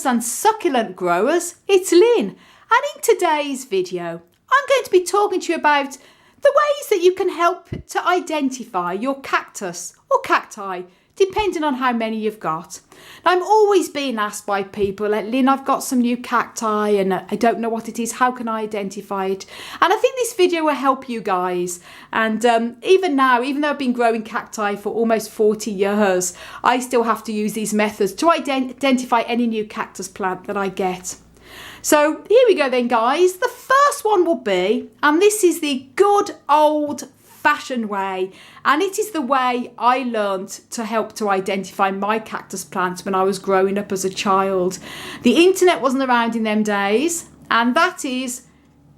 cactus and succulent growers, it's Lynn, and in today's video I'm going to be talking to you about the ways that you can help to identify your cactus or cacti, depending on how many you've got. Now, I'm always being asked by people like, Lynn, I've got some new cacti and I don't know what it is, how can I identify it? And I think this video will help you guys. And even now, even though I've been growing cacti for almost 40 years, I still have to use these methods to identify any new cactus plant that I get. So here we go then, guys. The first one will be, and this is the good old fashioned way, and it is the way I learned to help to identify my cactus plants when I was growing up as a child. The internet wasn't around in them days, and that is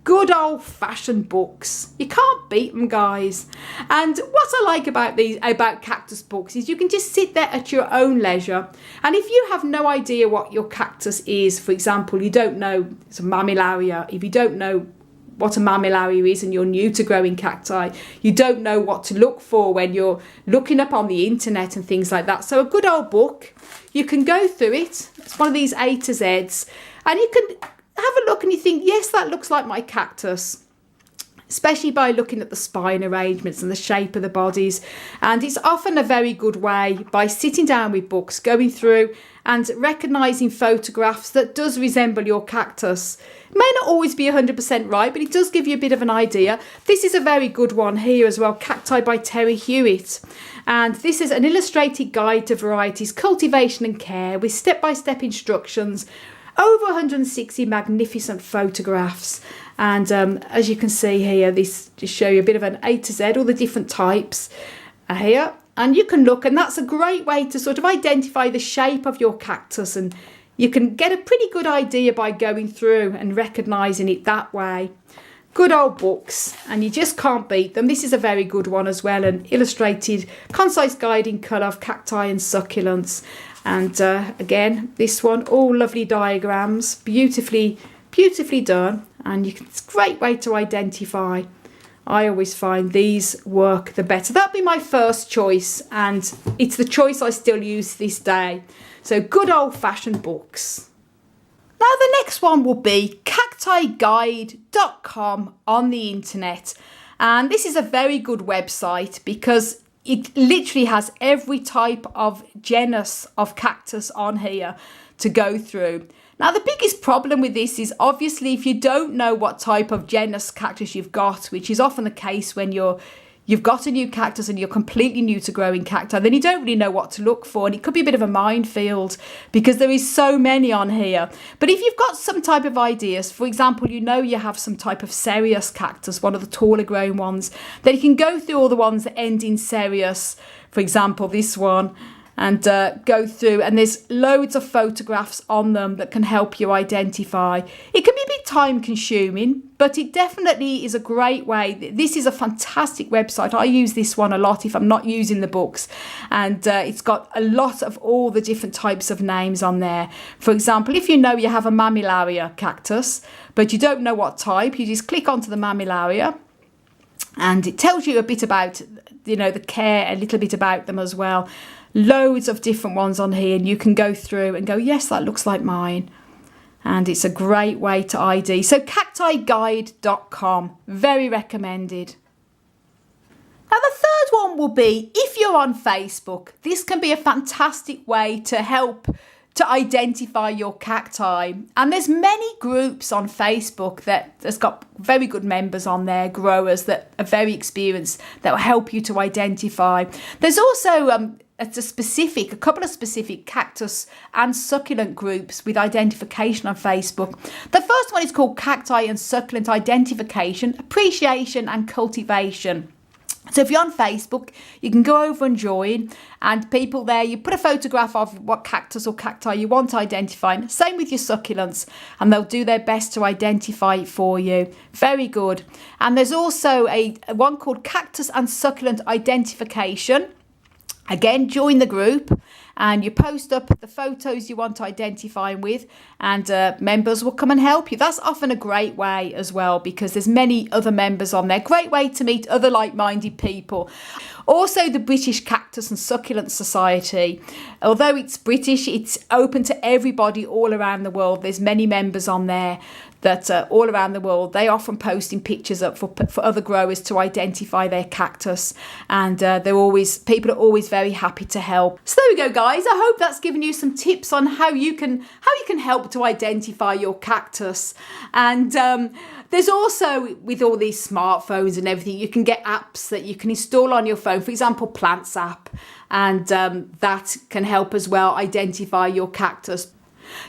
good old fashioned books. You can't beat them, guys. And what I like about cactus books is you can just sit there at your own leisure, and if you have no idea what your cactus is, for example, you don't know it's a mammillaria, if you don't know what a mammillaria is and you're new to growing cacti, you don't know what to look for when you're looking up on the internet and things like that. So a good old book, you can go through it. It's one of these A to Zs, and you can have a look and you think, yes, that looks like my cactus, especially by looking at the spine arrangements and the shape of the bodies. And it's often a very good way, by sitting down with books, going through and recognising photographs that does resemble your cactus. It may not always be 100% right, but it does give you a bit of an idea. This is a very good one here as well, Cacti by Terry Hewitt. And this is an illustrated guide to varieties, cultivation and care with step-by-step instructions, over 160 magnificent photographs. And as you can see here, this just show you a bit of an A to Z, all the different types here. And you can look, and that's a great way to sort of identify the shape of your cactus, and you can get a pretty good idea by going through and recognising it that way. Good old books, and you just can't beat them. This is a very good one as well, an illustrated concise guide in colour of cacti and succulents. And again, this one, all lovely diagrams, beautifully done, and it's a great way to identify. I always find these work the better. That'd be my first choice, and it's the choice I still use this day. So good old-fashioned books. Now the next one will be cactiguide.com on the internet, and this is a very good website because it literally has every type of genus of cactus on here to go through. Now, the biggest problem with this is obviously if you don't know what type of genus cactus you've got, which is often the case when you've got a new cactus and you're completely new to growing cacti, then you don't really know what to look for, and it could be a bit of a minefield because there is so many on here. But if you've got some type of ideas, for example, you know you have some type of cereus cactus, one of the taller growing ones, then you can go through all the ones that end in cereus, for example this one, and go through, and there's loads of photographs on them that can help you identify. It can be a bit time consuming, but it definitely is a great way. This is a fantastic website. I use this one a lot if I'm not using the books, and it's got a lot of all the different types of names on there. For example, if you know you have a mammillaria cactus but you don't know what type, you just click onto the mammillaria and it tells you a bit about, you know, the care, a little bit about them as well. Loads of different ones on here, and you can go through and go, yes, that looks like mine. And it's a great way to ID. So cactiguide.com, very recommended. Now the third one will be, if you're on Facebook, this can be a fantastic way to help to identify your cacti. And there's many groups on Facebook that has got very good members on there, growers that are very experienced, that will help you to identify. There's also a couple of specific cactus and succulent groups with identification on Facebook. The first one is called Cacti and Succulent Identification, Appreciation and Cultivation. So if you're on Facebook, you can go over and join, and people there, you put a photograph of what cactus or cacti you want to identify. Same with your succulents, and they'll do their best to identify it for you. Very good. And there's also a one called Cactus and Succulent Identification. Again, join the group, and you post up the photos you want to identify with, and members will come and help you. That's often a great way as well, because there's many other members on there. Great way to meet other like-minded people. Also, the British Cactus and Succulent Society, although it's British, it's open to everybody all around the world. There's many members on there that all around the world. They often posting pictures up for other growers to identify their cactus, and people are always very happy to help. So there we go, guys. I hope that's given you some tips on how you can help to identify your cactus. And there's also, with all these smartphones and everything, you can get apps that you can install on your phone. For example, Plants app, and that can help as well identify your cactus.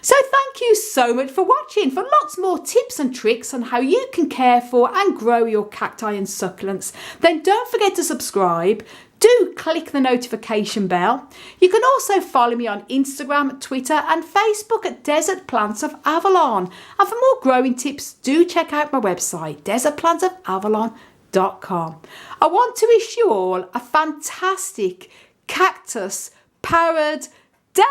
So thank you so much for watching. For lots more tips and tricks on how you can care for and grow your cacti and succulents, then don't forget to subscribe. Do click the notification bell. You can also follow me on Instagram, Twitter and Facebook at Desert Plants of Avalon. And for more growing tips, do check out my website, desertplantsofavalon.com. I want to wish you all a fantastic cactus-powered day.